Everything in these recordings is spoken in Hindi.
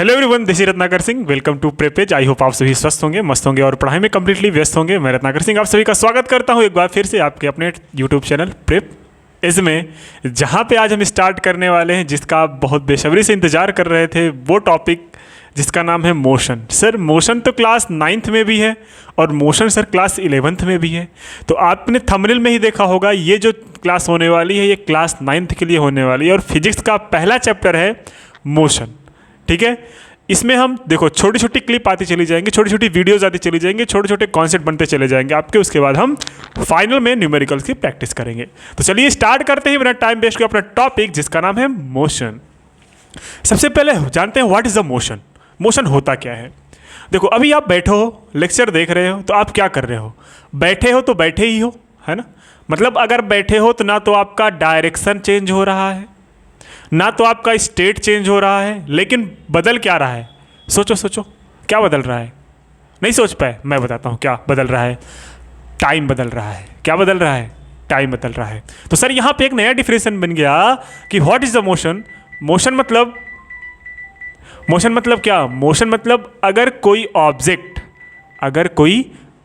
Hello everyone, this is Ratnakar Singh. Welcome to Prepage. I hope आप सभी स्वस्थ होंगे, मस्त होंगे और पढ़ाई में कम्प्लीटली व्यस्त होंगे। मैं रत्नाकर सिंह आप सभी का स्वागत करता हूं एक बार फिर से आपके अपने यूट्यूब चैनल प्रेप इसमें, जहां पे आज हम स्टार्ट करने वाले हैं जिसका आप बहुत बेसब्री से इंतजार कर रहे थे, वो टॉपिक जिसका नाम है मोशन। सर मोशन तो क्लास 9th में भी है और मोशन सर क्लास 11th में भी है। तो आपने थंबनेल में ही देखा होगा, ये जो क्लास होने वाली है ये क्लास 9th के लिए होने वाली है और फिजिक्स का पहला चैप्टर है मोशन। ठीक है, इसमें हम देखो छोटी छोटी क्लिप आती चली जाएंगी, छोटी छोटी वीडियोस आती चली जाएंगी, छोटे छोटे कॉन्सेप्ट बनते चले जाएंगे आपके। उसके बाद हम फाइनल में न्यूमेरिकल्स की प्रैक्टिस करेंगे। तो चलिए स्टार्ट करते हैं बिना टाइम वेस्ट के अपना टॉपिक जिसका नाम है मोशन। सबसे पहले जानते हैं what is the motion. Motion होता क्या है। देखो अभी आप बैठे हो, लेक्चर देख रहे हो, तो आप क्या कर रहे हो? बैठे हो तो बैठे ही हो, है ना। मतलब अगर बैठे हो तो ना तो आपका डायरेक्शन चेंज हो रहा है, ना तो आपका स्टेट चेंज हो रहा है, लेकिन बदल क्या रहा है? सोचो सोचो, क्या बदल रहा है? नहीं सोच पाए? मैं बताता हूँ क्या बदल रहा है। टाइम बदल रहा है। क्या बदल रहा है? टाइम बदल रहा है। तो सर यहाँ पे एक नया डिफरेंशन बन गया कि what is the motion. Motion मतलब क्या? मोशन मतलब अगर कोई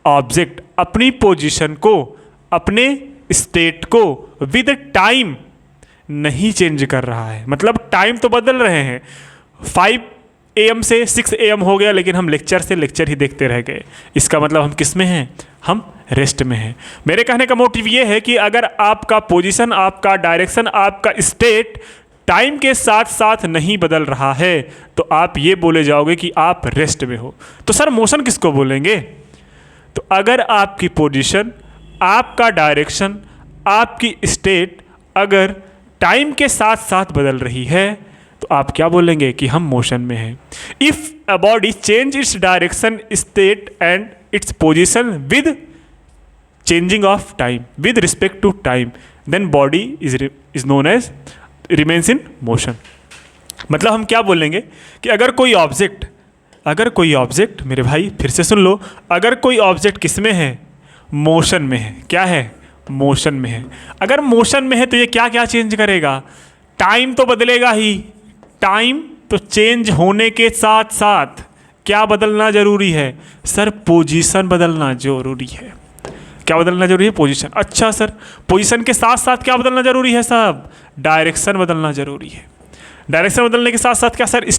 ऑब्जेक्ट अपनी पोजीशन को, अपने स्टेट को विद टाइम नहीं चेंज कर रहा है। मतलब टाइम तो बदल रहे हैं, 5 AM से 6 AM हो गया, लेकिन हम लेक्चर ही देखते रह गए। इसका मतलब हम किस में हैं? हम रेस्ट में हैं। मेरे कहने का मोटिव ये है कि अगर आपका पोजीशन, आपका डायरेक्शन, आपका स्टेट टाइम के साथ साथ नहीं बदल रहा है तो आप ये बोले जाओगे कि आप रेस्ट में हो। तो सर मोशन किसको बोलेंगे? तो अगर आपकी पोजीशन, आपका डायरेक्शन, आपकी स्टेट अगर टाइम के साथ साथ बदल रही है तो आप क्या बोलेंगे कि हम मोशन में हैं। If a body change its direction, state and its position with changing of time, with respect to time, then body is known as remains in motion. मतलब हम क्या बोलेंगे कि अगर कोई ऑब्जेक्ट मेरे भाई फिर से सुन लो, अगर कोई ऑब्जेक्ट किस में है? मोशन में है। क्या है? मोशन में है। अगर मोशन में है तो ये क्या क्या चेंज करेगा? टाइम तो बदलेगा ही। टाइम तो चेंज होने के साथ साथ क्या बदलना जरूरी है? सर पोजीशन बदलना जरूरी है। क्या बदलना जरूरी है? पोजीशन। अच्छा सर, पोजीशन के साथ साथ क्या बदलना जरूरी है साहब? डायरेक्शन बदलना जरूरी है। डायरेक्शन बदलने के साथ साथ क्या सर?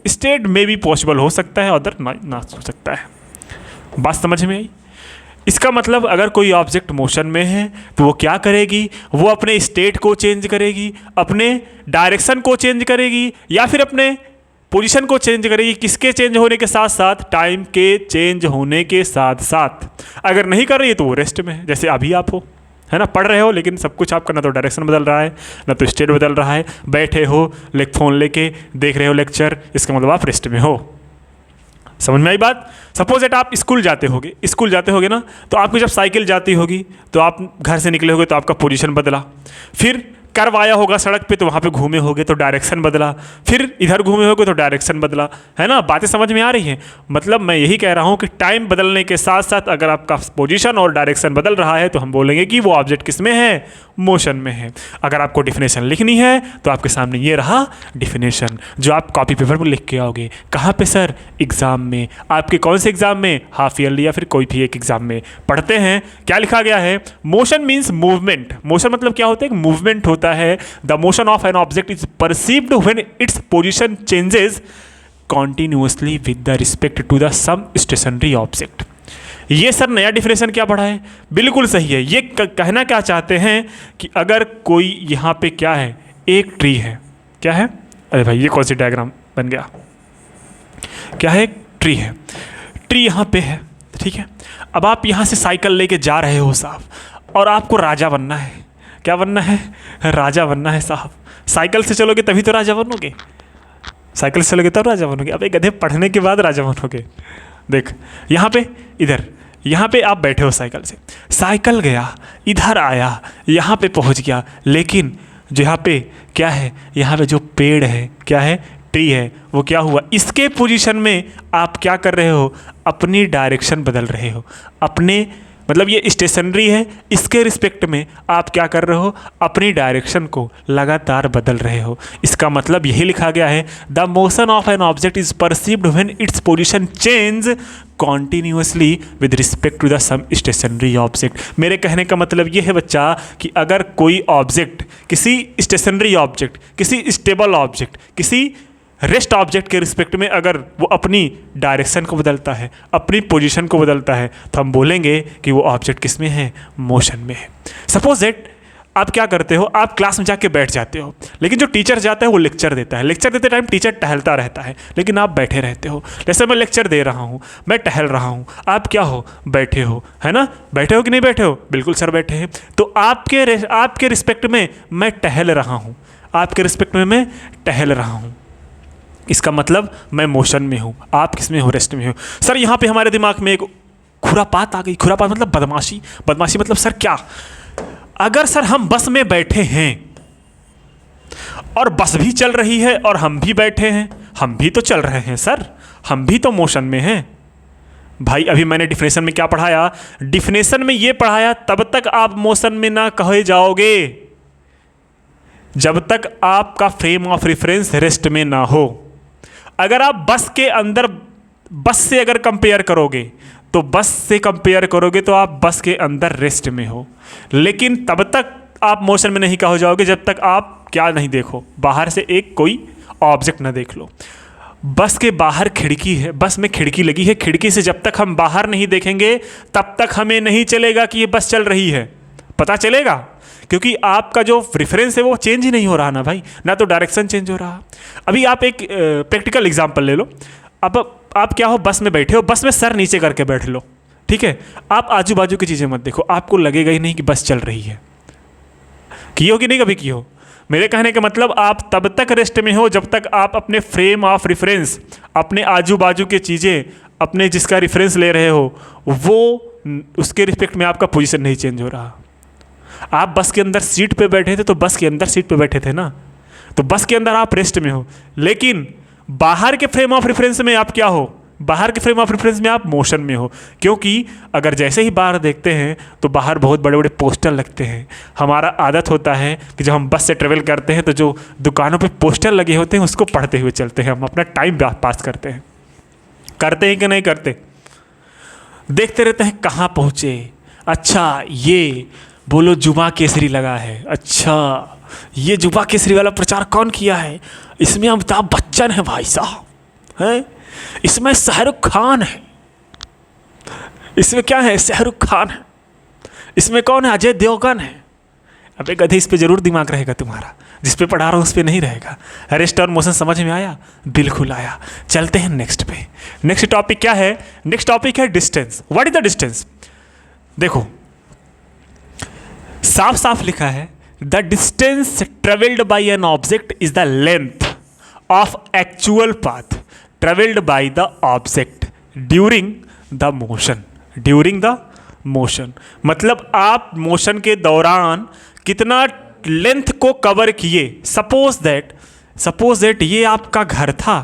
स्टेट में भी पॉसिबल हो सकता है, अदर ना हो सकता है। बात समझ में आई? इसका मतलब अगर कोई ऑब्जेक्ट मोशन में है तो वो क्या करेगी? वो अपने स्टेट को चेंज करेगी, अपने डायरेक्शन को चेंज करेगी, या फिर अपने पोजीशन को चेंज करेगी। किसके चेंज होने के साथ साथ? टाइम के चेंज होने के साथ साथ। अगर नहीं कर रही है तो वो रेस्ट में है। जैसे अभी आप हो, है ना, पढ़ रहे हो, लेकिन सब कुछ आपका ना तो डायरेक्शन बदल रहा है, ना तो स्टेट बदल रहा है। बैठे हो, फ़ोन लेके देख रहे हो लेक्चर, इसका मतलब आप रेस्ट में हो। समझ में आई बात? सपोज दैट आप स्कूल जाते होगे ना, तो आपकी जब साइकिल जाती होगी तो आप घर से निकले होगे तो आपका पोजीशन बदला। फिर कर्व आया होगा सड़क पे तो वहाँ पे घूमे होगे तो डायरेक्शन बदला। फिर इधर घूमे होगे तो डायरेक्शन बदला। है ना, बातें समझ में आ रही हैं? मतलब मैं यही कह रहा हूँ कि टाइम बदलने के साथ साथ अगर आपका पोजीशन और डायरेक्शन बदल रहा है तो हम बोलेंगे कि वो ऑब्जेक्ट किस में है? मोशन में है। अगर आपको डिफिनेशन लिखनी है तो आपके सामने ये रहा डिफिनेशन, जो आप कॉपी पेपर पर लिख के आओगे। कहाँ पे सर? एग्जाम में। आपके कौन से एग्जाम में? हाफ ईयरली या फिर कोई भी एक एग्जाम में। पढ़ते हैं क्या लिखा गया है? Motion means movement. मोशन मतलब क्या होता है? मूवमेंट होता है। The motion of an object is perceived when its position changes continuously with the respect to the some stationary object. ये सर नया डिफिनेशन क्या पढ़ा है? बिल्कुल सही है। ये कहना क्या चाहते हैं कि अगर कोई यहाँ पे क्या है? एक ट्री है। क्या है? अरे भाई ये कौन सी डायग्राम बन गया? क्या है? एक ट्री है। ट्री यहाँ पे है, ठीक है। अब आप यहाँ से साइकिल लेके जा रहे हो साहब, और आपको राजा बनना है। क्या बनना है? राजा बनना है साहब। साइकिल से चलोगे तभी तो राजा बनोगे। साइकिल से चलोगे तब राजा बनोगे। अब एक गधे पढ़ने के बाद राजा बनोगे। देख यहाँ पे, इधर यहाँ पे आप बैठे हो साइकिल से, साइकिल गया, इधर आया, यहाँ पे पहुँच गया, लेकिन जो यहाँ पे क्या है? यहाँ पे जो पेड़ है, क्या है? ट्री है, वो क्या हुआ? इसके पोजीशन में आप क्या कर रहे हो? अपनी डायरेक्शन बदल रहे हो, अपने मतलब ये स्टेशनरी है, इसके रिस्पेक्ट में आप क्या कर रहे हो, अपनी डायरेक्शन को लगातार बदल रहे हो। इसका मतलब यही लिखा गया है, the motion of an object is perceived when its position change continuously with respect to the some stationary object. मेरे कहने का मतलब ये है बच्चा कि अगर कोई ऑब्जेक्ट, किसी स्टेशनरी ऑब्जेक्ट, किसी स्टेबल ऑब्जेक्ट, किसी रेस्ट ऑब्जेक्ट के रिस्पेक्ट में अगर वो अपनी डायरेक्शन को बदलता है, अपनी पोजीशन को बदलता है, तो हम बोलेंगे कि वो ऑब्जेक्ट किस में है, मोशन में है। सपोज दैट आप क्या करते हो, आप क्लास में जाके बैठ जाते हो, लेकिन जो टीचर जाता है वो लेक्चर देता है, लेक्चर देते टाइम टीचर टहलता रहता है, लेकिन आप बैठे रहते हो। जैसे मैं लेक्चर दे रहा हूँ, मैं टहल रहा हूँ, आप क्या हो, बैठे हो, है ना? बैठे हो कि नहीं बैठे हो? बिल्कुल सर बैठे हैं। तो आपके रिस्पेक्ट में मैं टहल रहा हूँ, आपके रिस्पेक्ट में मैं टहल रहा हूँ। इसका मतलब मैं मोशन में हूँ, आप किस में हो, रेस्ट में हो। सर यहाँ पे हमारे दिमाग में एक खुरापात आ गई। खुरापात मतलब बदमाशी। बदमाशी मतलब सर क्या, अगर सर हम बस में बैठे हैं और बस भी चल रही है और हम भी बैठे हैं, हम भी तो चल रहे हैं सर, हम भी तो मोशन में हैं। भाई अभी मैंने डिफिनेशन में क्या पढ़ाया, डिफिनेशन में ये पढ़ाया तब तक आप मोशन में ना कहे जाओगे जब तक आपका फ्रेम ऑफ रेफरेंस रेस्ट में ना हो। अगर आप बस के अंदर, बस से अगर कंपेयर करोगे तो बस से कंपेयर करोगे तो आप बस के अंदर रेस्ट में हो, लेकिन तब तक आप मोशन में नहीं कहो जाओगे जब तक आप क्या नहीं देखो, बाहर से एक कोई ऑब्जेक्ट ना देख लो। बस के बाहर खिड़की है, बस में खिड़की लगी है, खिड़की से जब तक हम बाहर नहीं देखेंगे तब तक हमें नहीं चलेगा कि ये बस चल रही है। पता चलेगा क्योंकि आपका जो रेफरेंस है वो चेंज ही नहीं हो रहा ना भाई, ना तो डायरेक्शन चेंज हो रहा। अभी आप एक प्रैक्टिकल एग्जांपल ले लो। अब आप क्या हो, बस में बैठे हो, बस में सर नीचे करके बैठ लो, ठीक है? आप आजू बाजू की चीज़ें मत देखो, आपको लगेगा ही नहीं कि बस चल रही है। की हो कि नहीं कभी की हो? मेरे कहने का मतलब आप तब तक रेस्ट में हो जब तक आप अपने फ्रेम ऑफ रेफरेंस, अपने आजू बाजू की चीज़ें, अपने जिसका रेफरेंस ले रहे हो वो, उसके रिस्पेक्ट में आपका पोजीशन नहीं चेंज हो रहा। आप बस के अंदर सीट पे बैठे थे तो बस के अंदर सीट पे बैठे थे ना, तो बस के अंदर आप रेस्ट में हो, लेकिन बाहर के फ्रेम ऑफ रेफरेंस में आप क्या हो, बाहर के फ्रेम ऑफ रेफरेंस में आप मोशन में हो। क्योंकि अगर जैसे ही बाहर देखते हैं तो बाहर बहुत बड़े बड़े पोस्टर लगते हैं। हमारा आदत होता है कि जब हम बस से ट्रेवल करते हैं तो जो दुकानों पे पोस्टर लगे होते हैं उसको पढ़ते हुए चलते हैं, हम अपना टाइम पास करते हैं। करते हैं कि नहीं करते? देखते रहते हैं कहाँ पहुँचे, अच्छा ये बोलो जुमा केसरी लगा है, अच्छा ये जुमा केसरी वाला प्रचार कौन किया है, इसमें अमिताभ बच्चन है भाई साहब, हैं, इसमें शाहरुख खान है, इसमें क्या है, शाहरुख खान है, इसमें कौन है, अजय देवगन है। अबे गधे, इस पे जरूर दिमाग रहेगा तुम्हारा, जिस पे पढ़ा रहा हूँ उस पे नहीं रहेगा। रेस्ट और मोशन समझ में आया? बिल्कुल आया। चलते हैं नेक्स्ट पे। नेक्स्ट टॉपिक क्या है? नेक्स्ट टॉपिक है distance. What is the distance? देखो साफ साफ लिखा है, the distance travelled by an object is the length of actual path travelled by the object during the motion. During the motion मतलब आप मोशन के दौरान कितना लेंथ को कवर किए। सपोज दैट ये आपका घर था।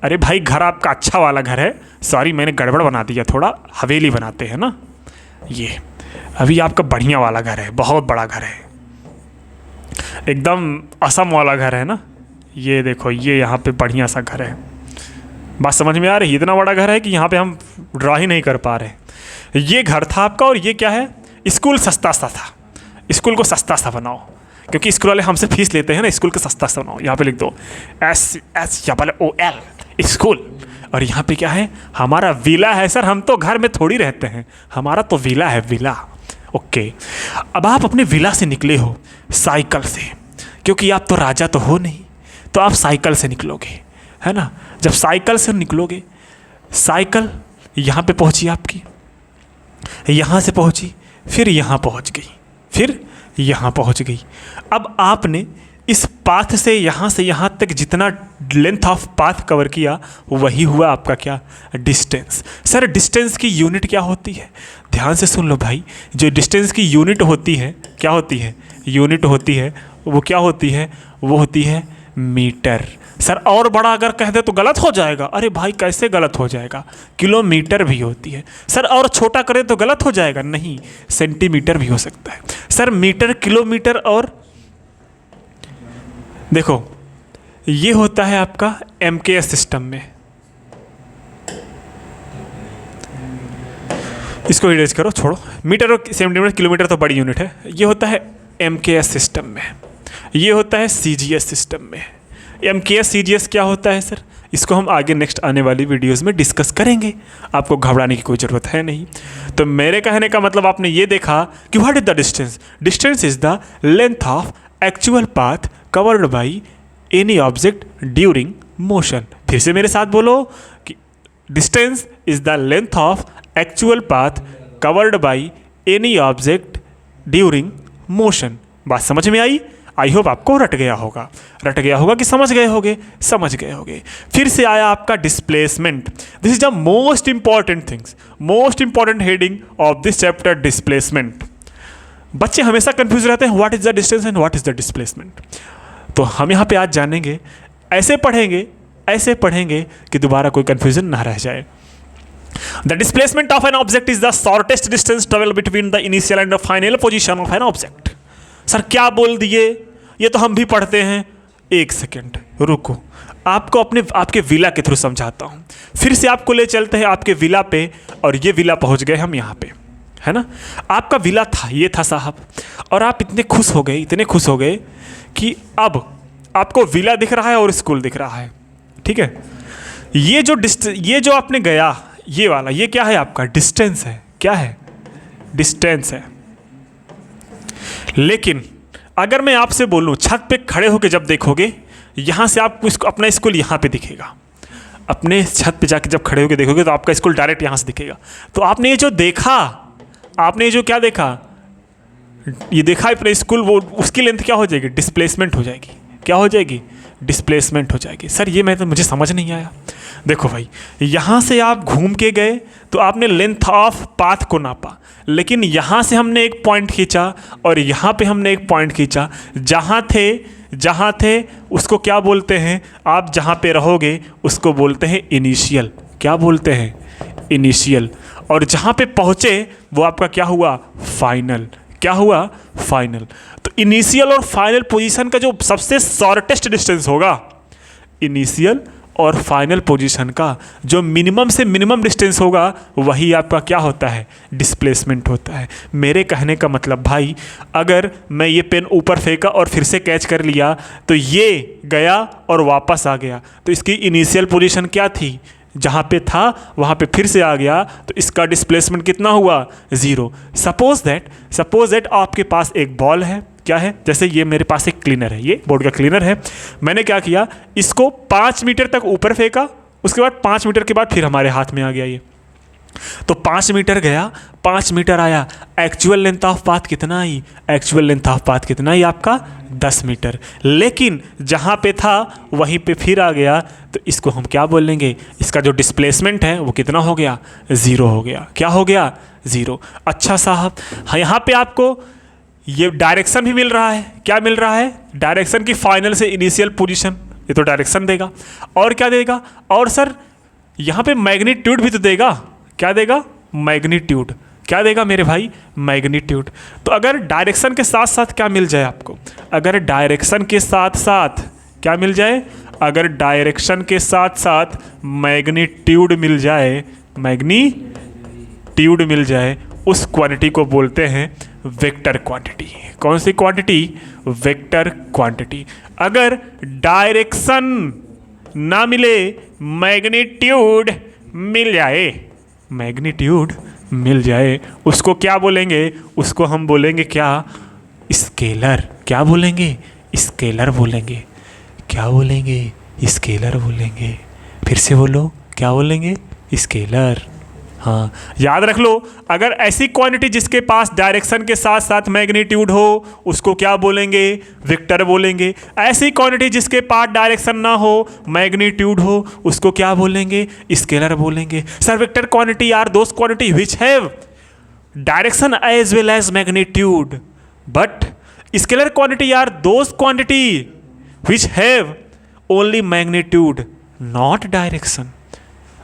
अरे भाई घर आपका अच्छा वाला घर है, सॉरी मैंने गड़बड़ बना दिया, थोड़ा हवेली बनाते हैं ना। ये अभी आपका बढ़िया वाला घर है, बहुत बड़ा घर है, एकदम असम वाला घर है ना। ये देखो, ये यहाँ पे बढ़िया सा घर है। बात समझ में आ रही है? इतना बड़ा घर है कि यहाँ पे हम ड्रा ही नहीं कर पा रहे। ये घर था आपका और ये क्या है? स्कूल सस्ता सा था। स्कूल को सस्ता सा बनाओ, क्योंकि स्कूल वाले हमसे फीस लेते हैं ना। स्कूल को सस्ता सा बनाओ। यहाँ पे लिख दो SSOL स्कूल। और यहाँ पे क्या है? हमारा विला है। सर हम तो घर में थोड़ी रहते हैं, हमारा तो विला है, विला। ओके, अब आप अपने विला से निकले हो साइकिल से, क्योंकि आप तो राजा तो हो नहीं, तो आप साइकिल से निकलोगे, है ना। जब साइकिल से निकलोगे, साइकिल यहाँ पे पहुँची आपकी, यहाँ से पहुँची, फिर यहाँ पहुँच गई, फिर यहाँ पहुँच गई। अब आपने इस पाथ से यहाँ तक जितना लेंथ ऑफ पाथ कवर किया वही हुआ आपका क्या? डिस्टेंस। सर डिस्टेंस की यूनिट क्या होती है? ध्यान से सुन लो भाई, जो डिस्टेंस की यूनिट होती है, क्या होती है? यूनिट होती है, वो क्या होती है? वो होती है मीटर। सर और बड़ा अगर कह दे तो गलत हो जाएगा। अरे भाई कैसे गलत हो जाएगा, किलोमीटर भी होती है। सर और छोटा करे तो गलत हो जाएगा, नहीं, सेंटीमीटर भी हो सकता है। सर मीटर, किलोमीटर, और देखो ये होता है आपका एमकेएस सिस्टम में, इसको इरेज करो, छोड़ो, मीटर और सेंटीमीटर, किलोमीटर तो बड़ी यूनिट है। ये होता है एमकेएस सिस्टम में, ये होता है सीजीएस सिस्टम में। एमकेएस सीजीएस क्या होता है सर, इसको हम आगे नेक्स्ट आने वाली वीडियोस में डिस्कस करेंगे, आपको घबराने की कोई ज़रूरत है नहीं। तो मेरे कहने का मतलब आपने ये देखा कि what is the distance, distance is the length of actual path covered by any object during motion. फिर से मेरे साथ बोलो कि distance is the length of actual path covered by any object during motion. बात समझ में आई? आई होप आपको रट गया होगा कि समझ गए होगे। फिर से आया आपका displacement. This is the most important things, most important heading of this chapter, displacement. बच्चे हमेशा कंफ्यूज रहते हैं what is the distance and what is the displacement. तो हम यहाँ पे आज जानेंगे, ऐसे पढ़ेंगे कि दोबारा कोई कंफ्यूजन ना रह जाए। The displacement of an object is the shortest distance traveled between the initial and the final position of an object। Sir क्या बोल दिए, ये तो हम भी पढ़ते हैं। एक सेकेंड रुको, आपको आपके विला के थ्रू समझाता हूँ। फिर से आपको ले चलते हैं आपके विला पे, और ये विला पहुँच गए हम यहाँ पे, है ना। आपका विला था, ये था साहब, और आप इतने खुश हो गए कि अब आपको विला दिख रहा है और स्कूल दिख रहा है, ठीक है। ये जो आपने गया, ये वाला, ये क्या है आपका डिस्टेंस है, क्या है, डिस्टेंस है। लेकिन अगर मैं आपसे बोलूं छत पे खड़े होकर जब देखोगे, यहाँ से आपको अपना स्कूल यहाँ पे दिखेगा। अपने छत पे जाके जब खड़े होकर देखोगे तो आपका स्कूल डायरेक्ट यहाँ से दिखेगा। तो आपने ये जो देखा, आपने ये जो क्या देखा, ये देखा अपने स्कूल, वो उसकी लेंथ क्या हो जाएगी, डिस्प्लेसमेंट हो जाएगी। क्या हो जाएगी, डिस्प्लेसमेंट हो जाएगी। सर ये मुझे समझ नहीं आया। देखो भाई, यहाँ से आप घूम के गए तो आपने लेंथ ऑफ पाथ को नापा, लेकिन यहाँ से हमने एक पॉइंट खींचा और यहाँ पे हमने एक पॉइंट खींचा। जहाँ थे उसको क्या बोलते हैं, आप जहाँ पे रहोगे उसको बोलते हैं इनिशियल। क्या बोलते हैं, इनिशियल। और जहाँ पे पहुँचे वो आपका क्या हुआ, फाइनल। क्या हुआ, फाइनल। तो इनिशियल और फाइनल पोजीशन का जो सबसे शॉर्टेस्ट डिस्टेंस होगा, इनिशियल और फाइनल पोजीशन का जो मिनिमम से मिनिमम डिस्टेंस होगा, वही आपका क्या होता है, डिस्प्लेसमेंट होता है। मेरे कहने का मतलब भाई, अगर मैं ये पेन ऊपर फेंका और फिर से कैच कर लिया तो ये गया और वापस आ गया, तो इसकी इनिशियल पोजीशन क्या थी, जहाँ पे था वहाँ पे फिर से आ गया, तो इसका डिस्प्लेसमेंट कितना हुआ, 0। सपोज दैट आपके पास एक बॉल है, क्या है, जैसे ये मेरे पास एक क्लीनर है, ये बोर्ड का क्लीनर है। मैंने क्या किया, इसको 5 मीटर तक ऊपर फेंका, उसके बाद 5 मीटर के बाद फिर हमारे हाथ में आ गया ये। तो 5 मीटर गया, 5 मीटर आया, एक्चुअल लेंथ ऑफ पाथ कितना आई, एक्चुअल लेंथ ऑफ पाथ कितना आई आपका, 10 मीटर। लेकिन जहाँ पे था वहीं पे फिर आ गया, तो इसको हम क्या बोलेंगे, इसका जो डिस्प्लेसमेंट है वो कितना हो गया, 0 हो गया। क्या हो गया, 0। अच्छा साहब, हाँ, यहाँ पे आपको ये डायरेक्शन भी मिल रहा है। क्या मिल रहा है, डायरेक्शन की फाइनल से इनिशियल पोजीशन, ये तो डायरेक्शन देगा। और क्या देगा, और सर यहाँ पे मैग्नीट्यूड भी तो देगा। क्या देगा, मैग्नीट्यूड। क्या देगा मेरे भाई, मैग्नीट्यूड। तो अगर डायरेक्शन के साथ साथ क्या मिल जाए आपको, अगर डायरेक्शन के साथ साथ क्या मिल जाए, अगर डायरेक्शन के साथ साथ मैग्नीट्यूड मिल जाए, मैग्नीट्यूड मिल जाए, उस क्वांटिटी को बोलते हैं वेक्टर क्वांटिटी। कौन सी क्वांटिटी, वेक्टर क्वांटिटी। अगर डायरेक्शन ना मिले, मैग्नीट्यूड मिल जाए, मैग्नीट्यूड मिल जाए, उसको क्या बोलेंगे, उसको हम बोलेंगे क्या, स्केलर। क्या बोलेंगे, स्केलर बोलेंगे। क्या बोलेंगे, स्केलर बोलेंगे। फिर से बोलो, क्या बोलेंगे, स्केलर। हाँ, याद रख लो, अगर ऐसी क्वांटिटी जिसके पास डायरेक्शन के साथ साथ मैग्नीट्यूड हो, उसको क्या बोलेंगे, वेक्टर बोलेंगे। ऐसी क्वांटिटी जिसके पास डायरेक्शन ना हो, मैग्नीट्यूड हो, उसको क्या बोलेंगे, स्केलर बोलेंगे। Sir vector quantity are those quantity which have direction as well as magnitude, but scalar quantity are those quantity which have only magnitude not direction.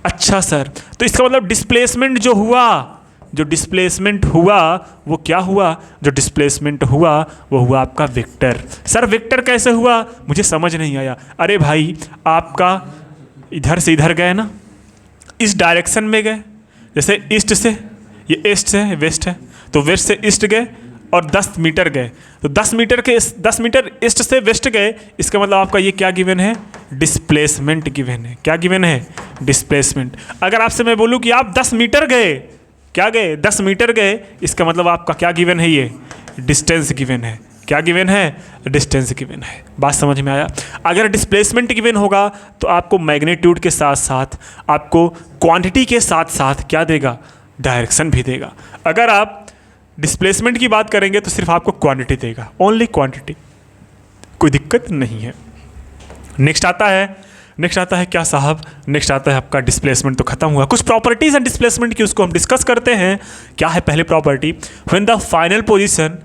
अच्छा सर, तो इसका मतलब डिस्प्लेसमेंट जो हुआ, जो डिस्प्लेसमेंट हुआ वो क्या हुआ, जो डिस्प्लेसमेंट हुआ वो हुआ आपका वेक्टर। सर वेक्टर कैसे हुआ, मुझे समझ नहीं आया। अरे भाई आपका इधर से इधर गए ना, इस डायरेक्शन में गए, जैसे ईस्ट से, ये ईस्ट से है, वेस्ट है, तो वेस्ट से ईस्ट गए और 10 मीटर गए, तो 10 मीटर ईस्ट से वेस्ट गए, इसका मतलब आपका ये क्या गिवन है, डिस्प्लेसमेंट गिवन है। क्या गिवन है, डिस्प्लेसमेंट। अगर आपसे मैं बोलूँ कि आप 10 मीटर गए, क्या गए, 10 मीटर गए, इसका मतलब आपका क्या गिवन है, ये डिस्टेंस गिवन है। क्या गिवन है, डिस्टेंस गिवन है। बात समझ में आया। अगर डिस्प्लेसमेंट गिवन होगा तो आपको मैग्नीट्यूड के साथ साथ आपको क्वांटिटी के साथ साथ क्या देगा, डायरेक्शन भी देगा। अगर आप डिस्प्लेसमेंट की बात करेंगे तो सिर्फ आपको क्वांटिटी देगा, ओनली क्वांटिटी, कोई दिक्कत नहीं है। नेक्स्ट आता है क्या साहब, नेक्स्ट आता है आपका डिस्प्लेसमेंट। तो खत्म हुआ। कुछ प्रॉपर्टीज हैं डिस्प्लेसमेंट की, उसको हम डिस्कस करते हैं। क्या है पहले property, when the final position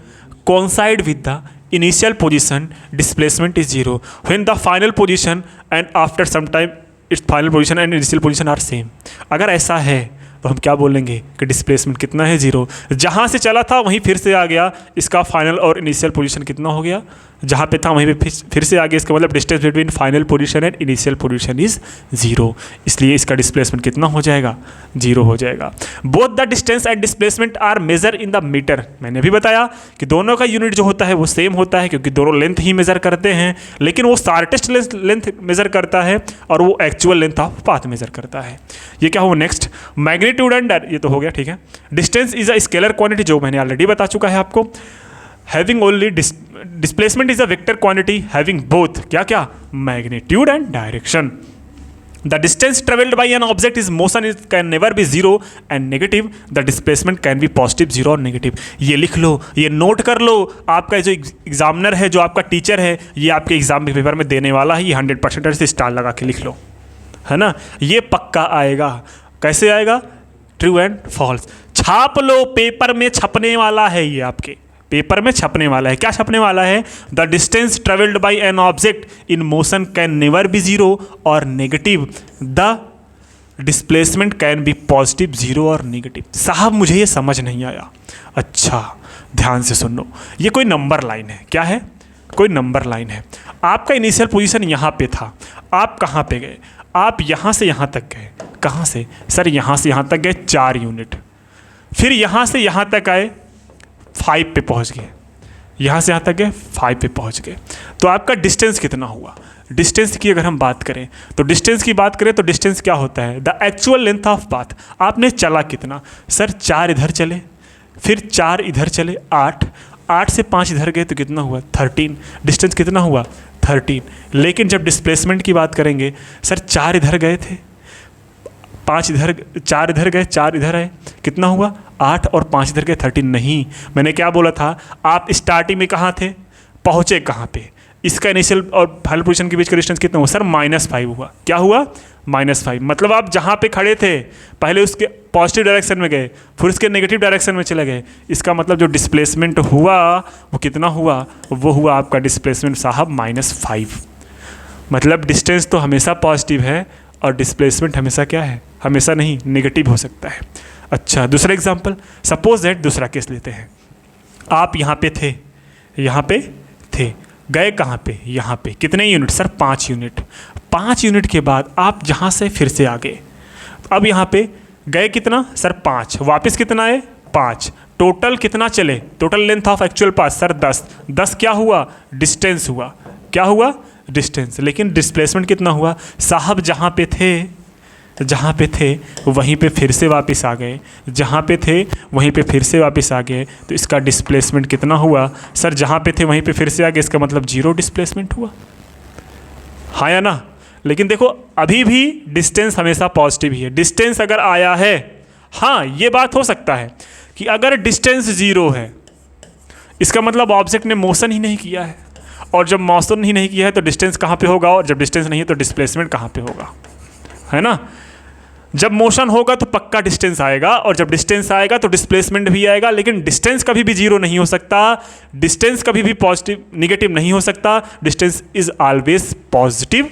coincide with the initial position, displacement is zero. When the final position and after some time its final position and initial position are same. अगर ऐसा है तो हम क्या बोलेंगे कि डिस्प्लेसमेंट कितना है, जीरो। जहाँ से चला था वहीं फिर से आ गया, इसका फाइनल और इनिशियल पोजीशन कितना हो गया, जहाँ पे था वहीं पे फिर से आ गया, इसका मतलब distance between final position and initial position is zero, इसलिए इसका डिस्प्लेसमेंट कितना हो जाएगा, जीरो हो जाएगा। Both the distance and displacement are measure in the metre. मैंने भी बताया कि दोनों का यूनिट जो होता है वो सेम होता है, क्योंकि दोनों लेंथ ही मेजर करते हैं, लेकिन वो शार्टेस्ट लेंथ मेजर करता है और वो actual length of path measure करता है। ये क्या हो, नेक्स्ट मैग्नीट्यूड एंड, ये तो हो गया, ठीक है। Distance is a scalar quantity, जो मैंने ऑलरेडी बता चुका है आपको। Having only displacement is a vector quantity having both क्या magnitude and direction. The distance travelled by an object is motion is can never be zero and negative, the displacement can be positive, zero और नेगेटिव। ये लिख लो, ये नोट कर लो। आपका जो एग्जामिनर है, जो आपका टीचर है, ये आपके एग्जाम पेपर में देने वाला है, ये 100% से स्टार लगा के लिख लो, है ना। ये पक्का आएगा। कैसे आएगा, ट्रू एंड फॉल्स। छाप लो, पेपर में छपने वाला है, ये आपके पेपर में छपने वाला है। क्या छपने वाला है, the distance travelled by an object in motion can never be zero और negative, the displacement can be positive, zero और नेगेटिव। साहब मुझे ये समझ नहीं आया। अच्छा ध्यान से सुन लो, ये कोई नंबर लाइन है। क्या है, कोई नंबर लाइन है। आपका इनिशियल पोजीशन यहाँ पे था, आप कहाँ पे गए, आप यहाँ से यहाँ तक गए। कहाँ से, सर यहाँ से यहाँ तक गए 4 यूनिट, फिर यहाँ से यहाँ तक आए 5 पे पहुँच गए, यहाँ से यहाँ तक गए 5 पे पहुँच गए। तो आपका डिस्टेंस कितना हुआ, डिस्टेंस की अगर हम बात करें तो डिस्टेंस की बात करें तो डिस्टेंस क्या होता है, the actual length of path. आपने चला कितना, सर 4 इधर चले, फिर 4 इधर चले, 8 से 5 इधर गए तो कितना हुआ, 13। डिस्टेंस कितना हुआ, 13। लेकिन जब डिस्प्लेसमेंट की बात करेंगे, सर 4 इधर गए थे, 5 इधर, 4 इधर गए, 4 इधर आए, कितना हुआ, 8 और 5 इधर गए, 13। नहीं, मैंने क्या बोला था, आप स्टार्टिंग में कहाँ थे, पहुँचे कहाँ पे, इसका इनिशियल और फाइनल पोजीशन के बीच का डिस्टेंस कितना हुआ, सर -5 हुआ। क्या हुआ, -5। मतलब आप जहाँ पे खड़े थे पहले उसके पॉजिटिव डायरेक्शन में गए, फिर उसके नेगेटिव डायरेक्शन में चले गए। इसका मतलब जो डिस्प्लेसमेंट हुआ वो कितना हुआ, वो हुआ आपका डिस्प्लेसमेंट साहब -5। मतलब डिस्टेंस तो हमेशा पॉजिटिव है और डिस्प्लेसमेंट हमेशा क्या है, हमेशा नहीं, नेगेटिव हो सकता है। अच्छा दूसरा एग्जांपल, सपोज दैट दूसरा केस लेते हैं। आप यहाँ पे थे, यहाँ पे थे, गए कहाँ पे, यहाँ पे, कितने यूनिट, सर 5 यूनिट। 5 यूनिट के बाद आप जहाँ से फिर से आ गए, अब यहाँ पे गए कितना, सर 5, वापस कितना आए, 5। टोटल कितना चले, total length of actual path, sir 10। 10 क्या हुआ, डिस्टेंस हुआ। क्या हुआ, डिस्टेंस। लेकिन डिस्प्लेसमेंट कितना हुआ, साहब जहाँ पे थे वहीं पे फिर से वापस आ गए, जहाँ पे थे वहीं पे फिर से वापस आ गए, तो इसका डिस्प्लेसमेंट कितना हुआ, सर जहाँ पे थे वहीं पे फिर से आ गए, इसका मतलब 0 डिस्प्लेसमेंट हुआ, हाँ या ना। लेकिन देखो अभी भी डिस्टेंस हमेशा पॉजिटिव ही है। डिस्टेंस अगर आया है, हाँ ये बात हो सकता है कि अगर डिस्टेंस 0 है, इसका मतलब ऑब्जेक्ट ने मोशन ही नहीं किया है, और जब मोशन ही नहीं किया है तो डिस्टेंस कहाँ पे होगा, और जब डिस्टेंस नहीं है तो डिस्प्लेसमेंट कहाँ पे होगा, है ना। जब मोशन होगा तो पक्का डिस्टेंस आएगा, और जब डिस्टेंस आएगा तो डिस्प्लेसमेंट भी आएगा। लेकिन डिस्टेंस कभी भी 0 नहीं हो सकता, डिस्टेंस कभी भी पॉजिटिव नेगेटिव नहीं हो सकता, distance is always positive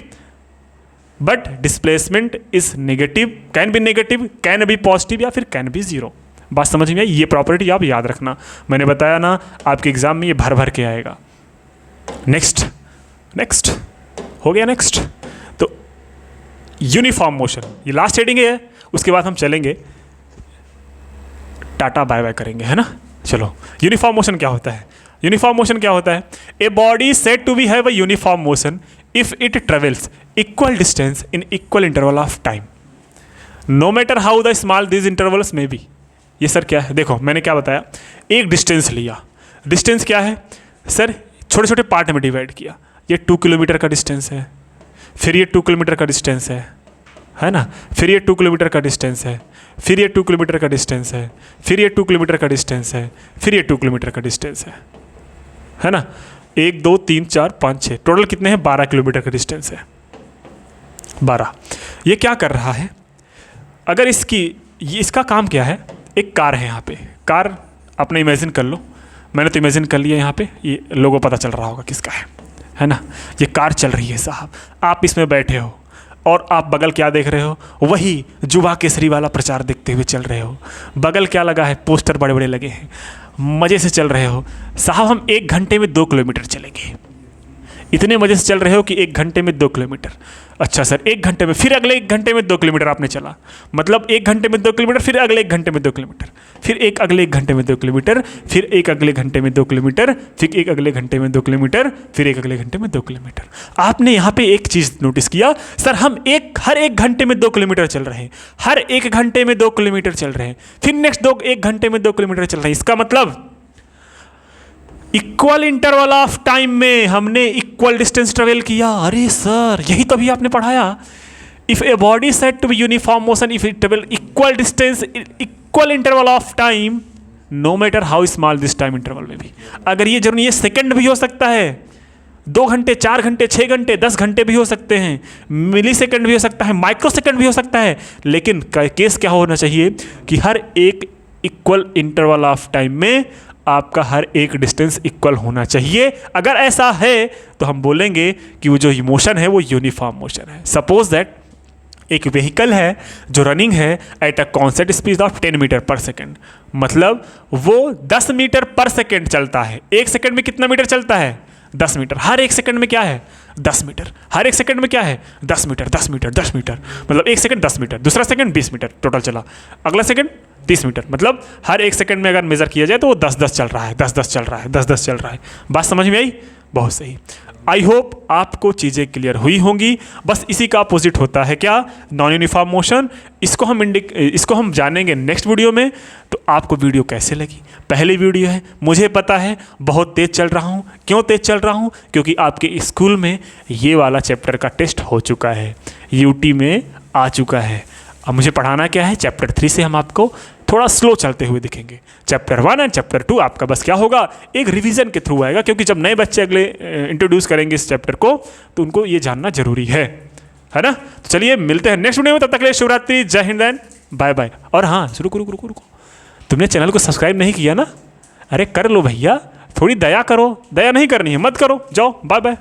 but displacement is negative, can be negative, can be positive या फिर कैन बी जीरो। बात समझ में आई? ये प्रॉपर्टी आप याद रखना, मैंने बताया ना आपके एग्जाम में ये भर भर के आएगा। नेक्स्ट नेक्स्ट हो गया। नेक्स्ट तो यूनिफॉर्म मोशन, ये लास्ट हेडिंग है, उसके बाद हम चलेंगे टाटा बाय बाय करेंगे, है ना। चलो, यूनिफॉर्म मोशन क्या होता है? यूनिफॉर्म मोशन क्या होता है? A body said to be have a uniform motion if it travels equal distance in equal interval of time no matter how the small this intervals में बी। ये सर क्या है? देखो मैंने क्या बताया, एक डिस्टेंस लिया, डिस्टेंस क्या है सर? छोटे छोटे पार्ट में डिवाइड किया। ये 2 किलोमीटर का डिस्टेंस है, फिर ये 2 किलोमीटर का डिस्टेंस है ना, फिर ये 2 किलोमीटर का डिस्टेंस है, फिर ये 2 किलोमीटर का डिस्टेंस है, फिर ये 2 किलोमीटर का डिस्टेंस है, फिर ये 2 किलोमीटर का डिस्टेंस है ना। 1 2 3 4 5 6 टोटल कितने हैं? 12 किलोमीटर का डिस्टेंस है, 12। ये क्या कर रहा है? अगर इसका काम क्या है? एक कार है यहाँ पे, कार आपने इमेजिन कर लो, मैंने तो इमेजिन कर लिया यहाँ पे, ये लोगों पता चल रहा होगा किसका है ना। ये कार चल रही है साहब, आप इसमें बैठे हो और आप बगल क्या देख रहे हो? वही युवा केसरी वाला प्रचार देखते हुए चल रहे हो। बगल क्या लगा है? पोस्टर बड़े बड़े लगे हैं, मज़े से चल रहे हो साहब। हम 1 घंटे में 2 किलोमीटर चलेंगे, इतने मज़े से चल रहे हो कि 1 घंटे में 2 किलोमीटर। अच्छा सर, 1 घंटे में, फिर अगले 1 घंटे में 2 किलोमीटर आपने चला, मतलब 1 घंटे में 2 किलोमीटर, फिर अगले 1 घंटे में 2 किलोमीटर, फिर एक अगले 1 घंटे में 2 किलोमीटर, फिर एक अगले घंटे में 2 किलोमीटर, फिर एक अगले घंटे में 2 किलोमीटर, फिर एक अगले घंटे में 2 किलोमीटर। आपने यहाँ पे एक चीज़ नोटिस किया सर, हम हर 1 घंटे में 2 किलोमीटर चल रहे हैं, हर 1 घंटे में 2 किलोमीटर चल रहे हैं, फिर नेक्स्ट 1 घंटे में 2 किलोमीटर चल रहे हैं। इसका मतलब इक्वल इंटरवल ऑफ टाइम में हमने इक्वल डिस्टेंस ट्रेवल किया। अरे सर, यही तो अभी आपने पढ़ाया। If a body set to be uniform motion if it travel equal distance equal interval of time no matter how small this time interval में भी। अगर ये जरूरी, ये सेकंड भी हो सकता है, 2 घंटे, 4 घंटे, 6 घंटे, 10 घंटे भी हो सकते हैं, मिली सेकेंड भी हो सकता है, माइक्रो सेकेंड भी हो सकता है, लेकिन केस क्या होना चाहिए कि हर एक इक्वल इंटरवल ऑफ टाइम में आपका हर एक डिस्टेंस इक्वल होना चाहिए। अगर ऐसा है तो हम बोलेंगे कि वो जो मोशन है वो यूनिफॉर्म मोशन है। सपोज दैट एक व्हीकल है जो रनिंग है at a constant speed of 10 metre per second, मतलब वो 10 मीटर पर सेकेंड चलता है। 1 सेकेंड में कितना मीटर चलता है? 10 मीटर। हर 1 सेकेंड में क्या है? 10 मीटर। हर 1 सेकेंड में क्या है? 10 मीटर, 10 मीटर, 10 मीटर, मतलब 1 सेकेंड 10 मीटर, दूसरा सेकेंड 20 मीटर टोटल चला, अगला सेकेंड 30 मीटर, मतलब हर 1 सेकेंड में अगर मेजर किया जाए तो वो 10-10 चल रहा है, 10-10 चल रहा है, 10-10 चल रहा है। बात समझ में आई? बहुत सही। आई होप आपको चीज़ें क्लियर हुई होंगी। बस इसी का अपोजिट होता है क्या? Non uniform motion. इसको हम जानेंगे नेक्स्ट वीडियो में। तो आपको वीडियो कैसे लगी? पहली वीडियो है, मुझे पता है बहुत तेज़ चल रहा हूँ। क्यों तेज़ चल रहा हूँ? क्योंकि आपके स्कूल में ये वाला चैप्टर का टेस्ट हो चुका है, यूटी में आ चुका है। अब मुझे पढ़ाना क्या है? चैप्टर 3 से हम आपको थोड़ा स्लो चलते हुए दिखेंगे। चैप्टर 1 एंड चैप्टर 2 आपका बस क्या होगा, एक रिवीजन के थ्रू आएगा, क्योंकि जब नए बच्चे अगले इंट्रोड्यूस करेंगे इस चैप्टर को तो उनको ये जानना जरूरी है ना। तो चलिए मिलते हैं नेक्स्ट वीडियो में, तब तक के लिए शिवरात्रि, जय हिंद एंड बाय बाय। और हाँ, रुको, तुमने चैनल को सब्सक्राइब नहीं किया ना? अरे कर लो भैया, थोड़ी दया करो। दया नहीं करनी है, मत करो, जाओ, बाय बाय।